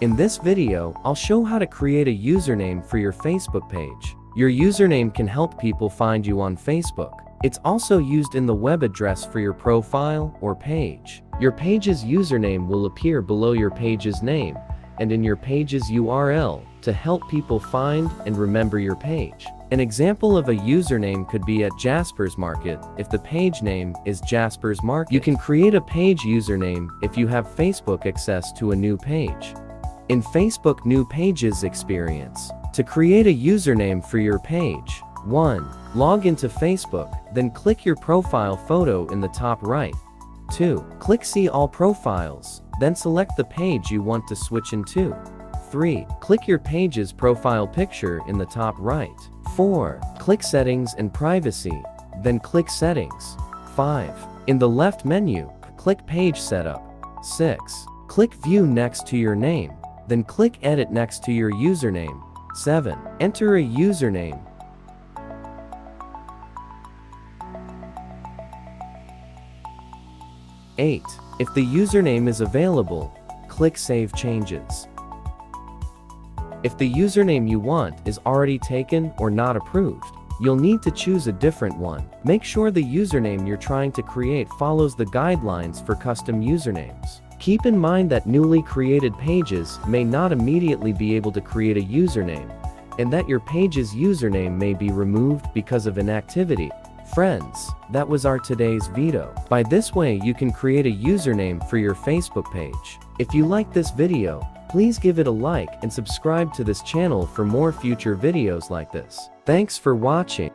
In this video, I'll show how to create a username for your Facebook page. Your username can help people find you on Facebook. It's also used in the web address for your profile or page. Your page's username will appear below your page's name and in your page's URL to help people find and remember your page. An example of a username could be at Jasper's Market if the page name is Jasper's Market. You can create a page username if you have Facebook access to a new page. In Facebook New Pages experience, to create a username for your page, 1. Log into Facebook, then click your profile photo in the top right. 2. Click See All Profiles, then select the page you want to switch into. 3. Click your page's profile picture in the top right. 4. Click Settings and Privacy, then click Settings. 5. In the left menu, click Page Setup. 6. Click View next to your name, then click Edit next to your username. 7. Enter a username. 8. If the username is available, click Save Changes. If the username you want is already taken or not approved, you'll need to choose a different one. Make sure the username you're trying to create follows the guidelines for custom usernames. Keep in mind that newly created pages may not immediately be able to create a username, and that your page's username may be removed because of inactivity. Friends, that was our today's video. By this way you can create a username for your Facebook page. If you like this video, please give it a like and subscribe to this channel for more future videos like this. Thanks for watching.